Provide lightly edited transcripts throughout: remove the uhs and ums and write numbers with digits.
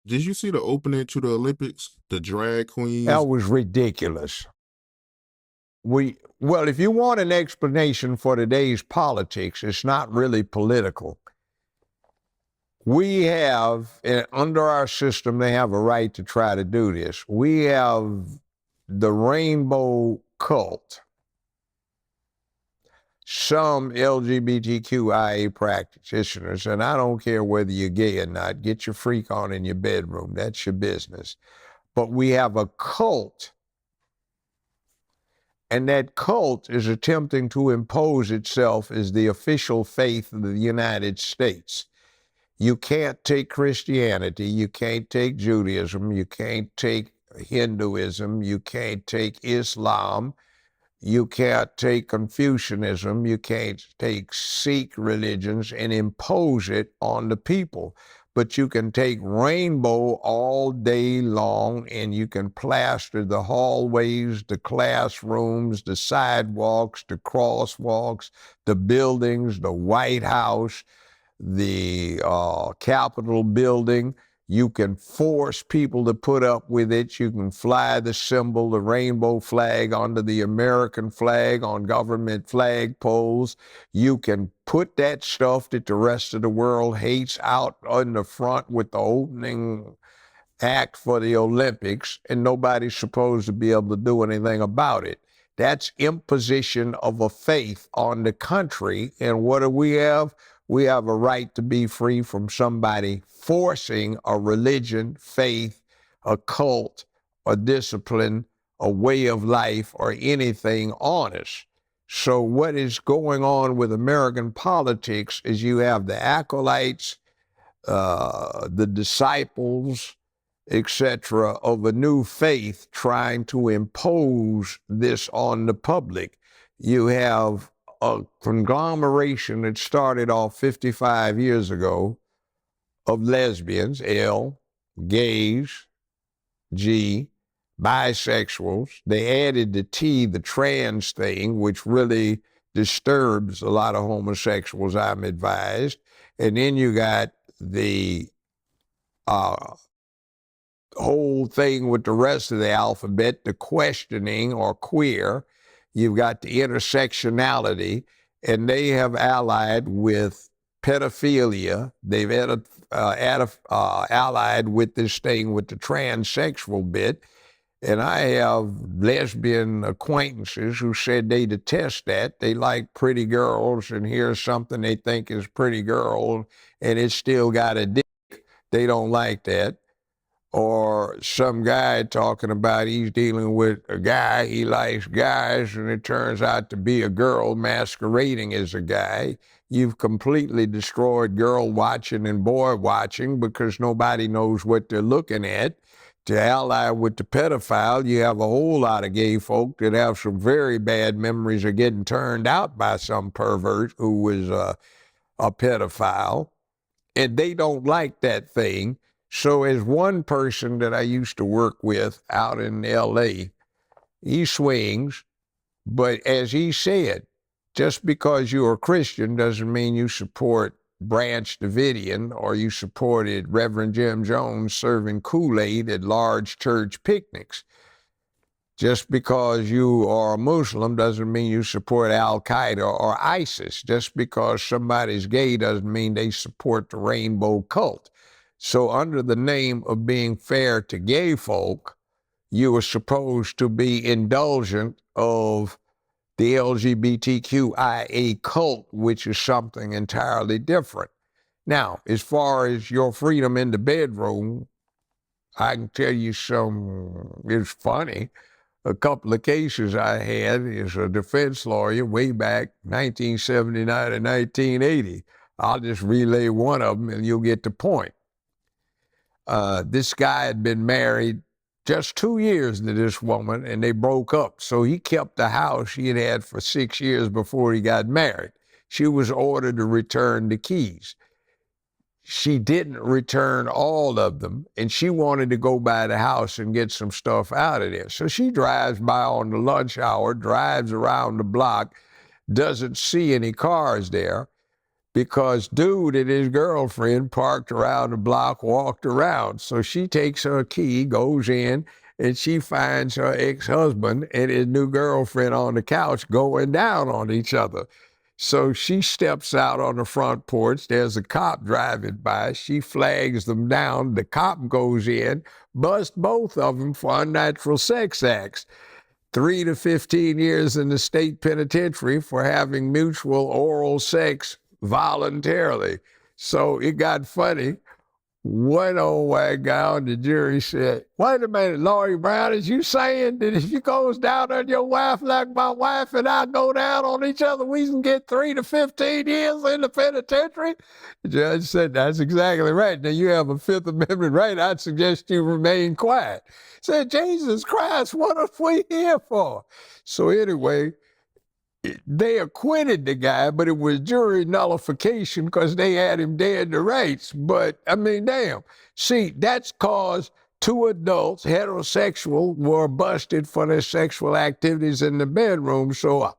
Did you see the opening to the Olympics? The drag That queens. was ridiculous. Well, if you want an explanation for today's politics, it's not really political. We have, under our system, they have a right to try to do this. We have the rainbow cult. Some LGBTQIA practitioners, and I don't care whether you're gay or not, get your freak on in your bedroom. That's your business. But we have a cult, and that cult is attempting to impose itself as the official faith of the United States. You can't take Christianity, you can't take Judaism, you can't take Hinduism, you can't take Islam, you can't take Confucianism, you can't take Sikh religions and impose it on the people. But you can take rainbow all day long, and you can plaster the hallways, the classrooms, the sidewalks, the crosswalks, the buildings, the White House, the Capitol building. You can force people to put up with it. You can fly the symbol, the rainbow flag, onto the American flag on government flag poles. You can put that stuff that the rest of the world hates out on the front with the opening act for the Olympics, and nobody's supposed to be able to do anything about it. That's imposition of a faith on the country. And what do we have? We have a right to be free from somebody forcing a religion, faith, a cult, a discipline, a way of life, or anything on us. So what is going on with American politics is you have the acolytes, the disciples, etc., of a new faith trying to impose this on the public. You have a conglomeration that started off 55 years ago of lesbians, L, gays, G, bisexuals. They added the T, the trans thing, which really disturbs a lot of homosexuals, I'm advised. And then you got the whole thing with the rest of the alphabet, the questioning or queer. You've got the intersectionality, and they have allied with pedophilia. They've allied with this thing with the transsexual bit. And I have lesbian acquaintances who said they detest that. They like pretty girls, and here's something they think is pretty girl, and it's still got a dick. They don't like that. Or some guy talking about he's dealing with a guy, he likes guys, and it turns out to be a girl masquerading as a guy. You've completely destroyed girl watching and boy watching because nobody knows what they're looking at. To ally with the pedophile, you have a whole lot of gay folk that have some very bad memories of getting turned out by some pervert who was a pedophile, and they don't like that thing. So as one person that I used to work with out in L.A., he swings, but as he said, just because you're a Christian doesn't mean you support Branch Davidian or you supported Reverend Jim Jones serving Kool-Aid at large church picnics. Just because you are a Muslim doesn't mean you support Al-Qaeda or ISIS. Just because somebody's gay doesn't mean they support the rainbow cult. So under the name of being fair to gay folk, you are supposed to be indulgent of the LGBTQIA cult, which is something entirely different. Now, as far as your freedom in the bedroom, I can tell you it's funny. A couple of cases I had as a defense lawyer way back 1979 and 1980. I'll just relay one of them and you'll get the point. This guy had been married just 2 years to this woman, and they broke up. So he kept the house he had had for 6 years before he got married. She was ordered to return the keys. She didn't return all of them, and she wanted to go by the house and get some stuff out of there. So she drives by on the lunch hour, drives around the block, doesn't see any cars there, because dude and his girlfriend parked around the block, walked around. So she takes her key, goes in, and she finds her ex-husband and his new girlfriend on the couch going down on each other. So she steps out on the front porch. There's a cop driving by. She flags them down. The cop goes in, busts both of them for unnatural sex acts. 3 to 15 years in the state penitentiary for having mutual oral sex voluntarily. So it got funny. One old white guy on the jury said, "Wait a minute, Lawyer Brown, is you saying that if you goes down on your wife like my wife and I go down on each other, we can get 3 to 15 years in the penitentiary?" The judge said, "That's exactly right. Now you have a Fifth Amendment right. I'd suggest you remain quiet." Said, "Jesus Christ, what are we here for?" So anyway, they acquitted the guy, but it was jury nullification because they had him dead to rights. But, I mean, damn. See, that's cause two adults, heterosexual, were busted for their sexual activities in the bedroom. So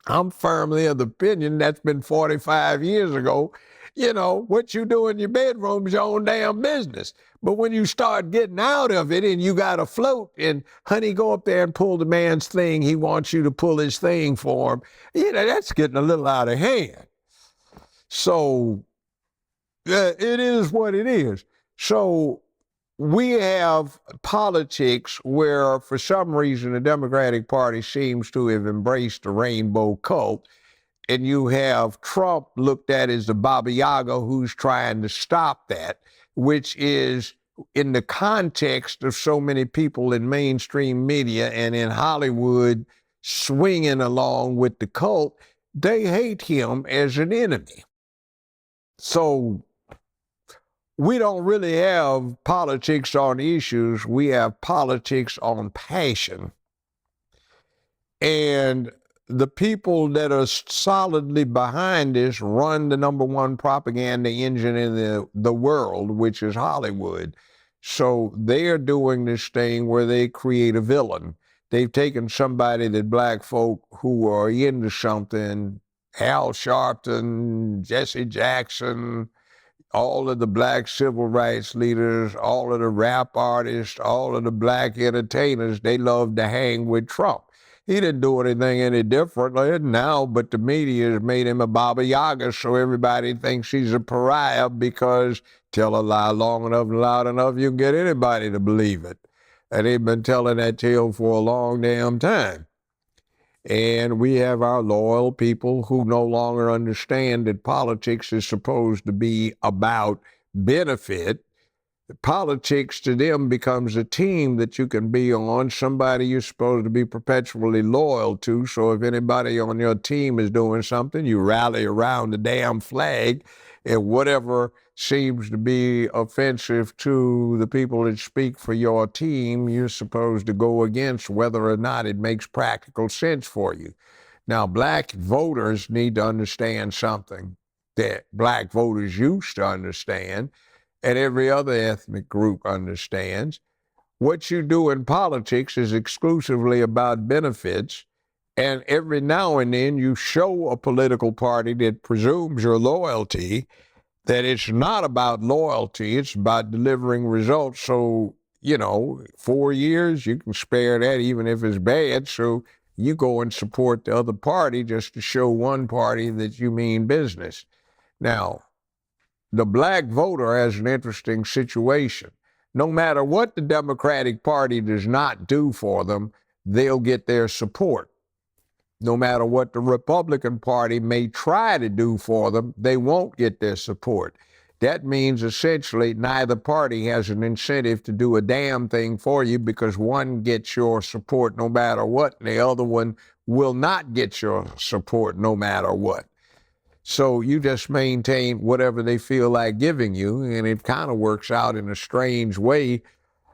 I'm firmly of the opinion that's been 45 years ago. You know, what you do in your bedroom is your own damn business. But when you start getting out of it and you got to float and, honey, go up there and pull the man's thing. He wants you to pull his thing for him. You know, that's getting a little out of hand. So it is what it is. So we have politics where, for some reason, the Democratic Party seems to have embraced the rainbow cult. And you have Trump looked at as the Baba Yaga who's trying to stop that, which is in the context of so many people in mainstream media and in Hollywood swinging along with the cult, they hate him as an enemy. So we don't really have politics on issues. We have politics on passion. And the people that are solidly behind this run the number one propaganda engine in the world, which is Hollywood. So they're doing this thing where they create a villain. They've taken somebody that black folk who are into something, Al Sharpton, Jesse Jackson, all of the black civil rights leaders, all of the rap artists, all of the black entertainers, they love to hang with Trump. He didn't do anything any differently now, but the media has made him a Baba Yaga, so everybody thinks he's a pariah because tell a lie long enough and loud enough, you can get anybody to believe it. And they've been telling that tale for a long damn time. And we have our loyal people who no longer understand that politics is supposed to be about benefit. Politics to them becomes a team that you can be on, somebody you're supposed to be perpetually loyal to. So if anybody on your team is doing something, you rally around the damn flag, and whatever seems to be offensive to the people that speak for your team, you're supposed to go against whether or not it makes practical sense for you. Now, black voters need to understand something that black voters used to understand, and every other ethnic group understands. What you do in politics is exclusively about benefits, and every now and then you show a political party that presumes your loyalty that it's not about loyalty, it's about delivering results. So, 4 years, you can spare that even if it's bad, so you go and support the other party just to show one party that you mean business. Now, the black voter has an interesting situation. No matter what the Democratic Party does not do for them, they'll get their support. No matter what the Republican Party may try to do for them, they won't get their support. That means essentially neither party has an incentive to do a damn thing for you because one gets your support no matter what, and the other one will not get your support no matter what. So you just maintain whatever they feel like giving you, and it kind of works out in a strange way.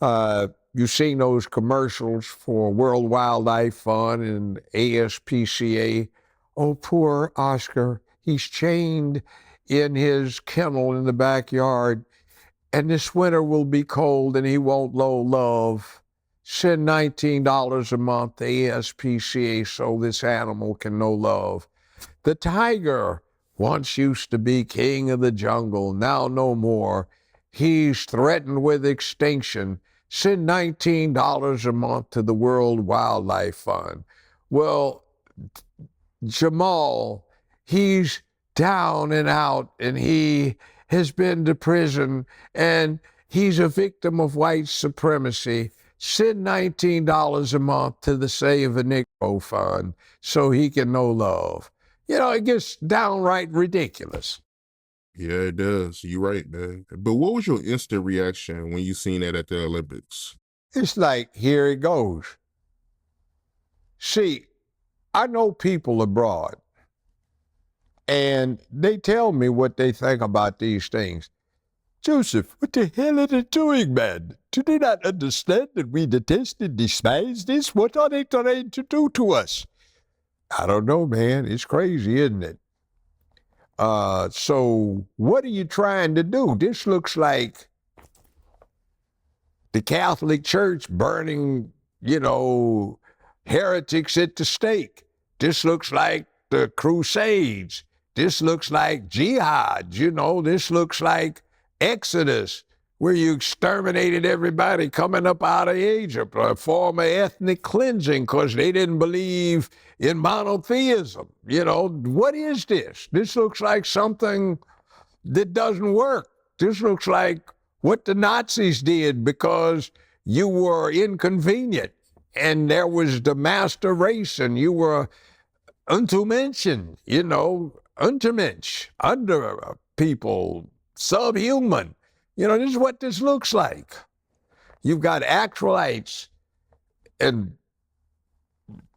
You've seen those commercials for World Wildlife Fund and ASPCA. Oh, poor Oscar. He's chained in his kennel in the backyard, and this winter will be cold and he won't know love. Send $19 a month to ASPCA so this animal can know love. The tiger Once used to be king of the jungle, now no more. He's threatened with extinction. Send $19 a month to the World Wildlife Fund. Well, Jamal, he's down and out, and he has been to prison, and he's a victim of white supremacy. Send $19 a month to the Save a Negro Fund so he can know love. You know, it gets downright ridiculous. Yeah, it does. You're right, man. But what was your instant reaction when you seen that at the Olympics? It's like, here it goes. See, I know people abroad, and they tell me what they think about these things. Joseph, what the hell are they doing, man? Do they not understand that we detest and despise this? What are they trying to do to us? I don't know, man. It's crazy, isn't it? So what are you trying to do? This looks like the Catholic Church burning, heretics at the stake. This looks like the Crusades. This looks like jihad. This looks like Exodus, where you exterminated everybody coming up out of Egypt, a form of ethnic cleansing because they didn't believe in monotheism. What is this? This looks like something that doesn't work. This looks like what the Nazis did because you were inconvenient and there was the master race and you were Untermenschen, Untermensch, under people, subhuman. This is what this looks like. You've got actualites and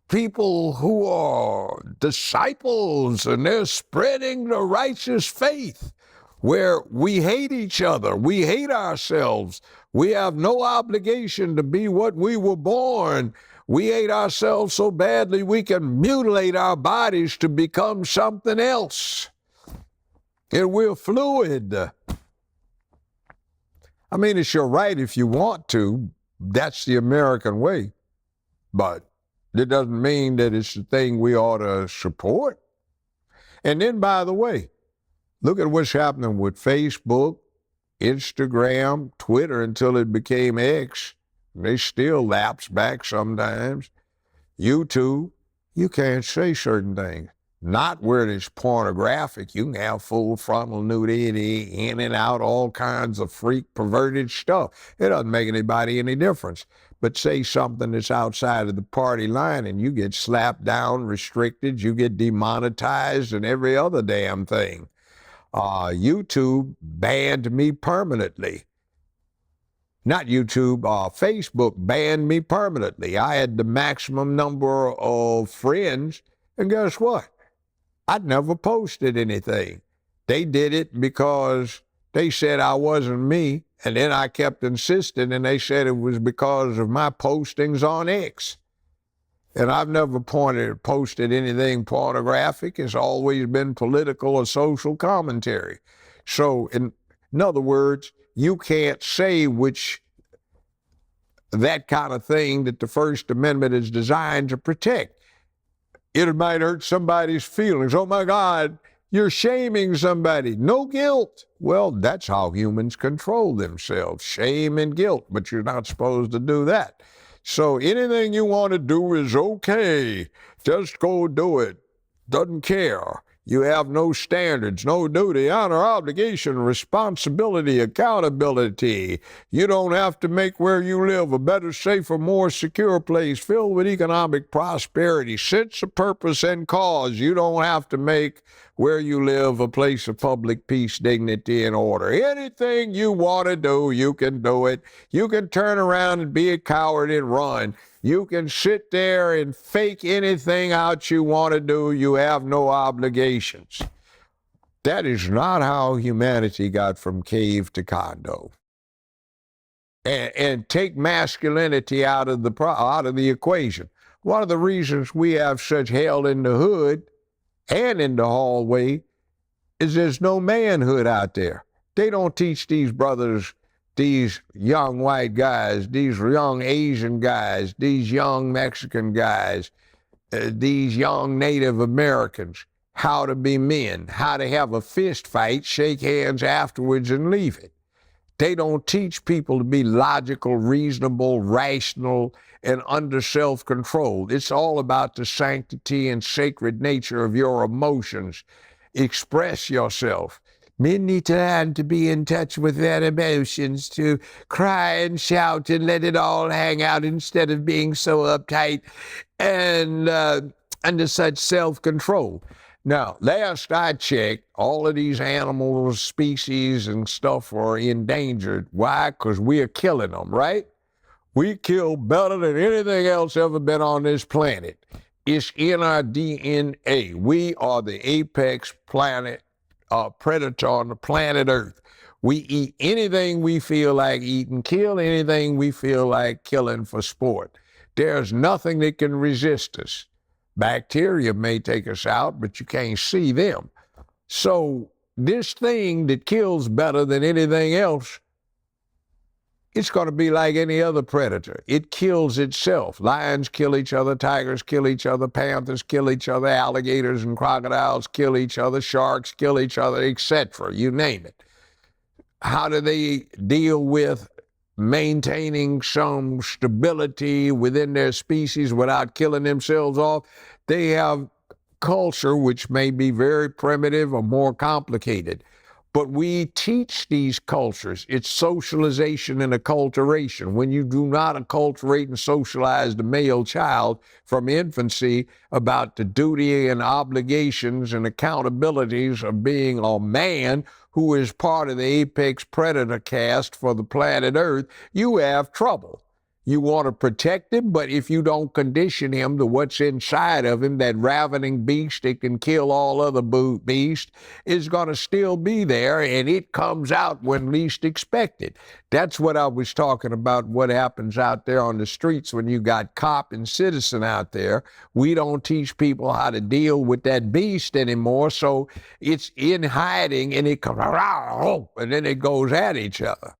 people who are disciples, and they're spreading the righteous faith where we hate each other, we hate ourselves, we have no obligation to be what we were born. We hate ourselves so badly we can mutilate our bodies to become something else. And we're fluid. I mean, it's your right if you want to. That's the American way. But it doesn't mean that it's the thing we ought to support. And then, by the way, look at what's happening with Facebook, Instagram, Twitter until it became X. They still lapse back sometimes. YouTube, you can't say certain things. Not where it's pornographic. You can have full frontal nudity, in and out, all kinds of freak, perverted stuff. It doesn't make anybody any difference. But say something that's outside of the party line and you get slapped down, restricted, you get demonetized and every other damn thing. YouTube banned me permanently. Not YouTube, Facebook banned me permanently. I had the maximum number of friends, and guess what? I'd never posted anything. They did it because they said I wasn't me, and then I kept insisting, and they said it was because of my postings on X. And I've never posted anything pornographic. It's always been political or social commentary. So, in other words, you can't say that kind of thing that the First Amendment is designed to protect. It might hurt somebody's feelings. Oh my God, you're shaming somebody. No guilt. Well, that's how humans control themselves, shame and guilt, but you're not supposed to do that. So anything you want to do is okay. Just go do it. Doesn't care. You have no standards, no duty, honor, obligation, responsibility, accountability. You don't have to make where you live a better, safer, more secure place filled with economic prosperity, sense of purpose and cause. You don't have to make where you live a place of public peace, dignity, and order. Anything you want to do, you can do it. You can turn around and be a coward and run. You can sit there and fake anything out you want to do. You have no obligations. That is not how humanity got from cave to condo. And take masculinity out of the equation. One of the reasons we have such hell in the hood and in the hallway is there's no manhood out there. They don't teach these brothers, these young white guys, these young Asian guys, these young Mexican guys, these young Native Americans, how to be men, how to have a fist fight, shake hands afterwards, and leave it. They don't teach people to be logical, reasonable, rational, and under self-control. It's all about the sanctity and sacred nature of your emotions. Express yourself. Men need to learn to be in touch with their emotions, to cry and shout and let it all hang out instead of being so uptight and under such self-control. Now, last I checked, all of these animals, species, and stuff are endangered. Why? Because we are killing them, right? We kill better than anything else ever been on this planet. It's in our DNA. We are the apex predator on the planet Earth. We eat anything we feel like eating, kill anything we feel like killing for sport. There's nothing that can resist us. Bacteria may take us out, but you can't see them. So this thing that kills better than anything else, it's going to be like any other predator. It kills itself. Lions kill each other, tigers kill each other, panthers kill each other, alligators and crocodiles kill each other, sharks kill each other, etc. You name it. How do they deal with maintaining some stability within their species without killing themselves off? They have culture, which may be very primitive or more complicated. But we teach these cultures. It's socialization and acculturation. When you do not acculturate and socialize the male child from infancy about the duty and obligations and accountabilities of being a man who is part of the apex predator caste for the planet Earth, you have trouble. You want to protect him, but if you don't condition him to what's inside of him, that ravening beast that can kill all other beasts is going to still be there, and it comes out when least expected. That's what I was talking about, what happens out there on the streets when you got cop and citizen out there. We don't teach people how to deal with that beast anymore, so it's in hiding, and it comes, and then it goes at each other.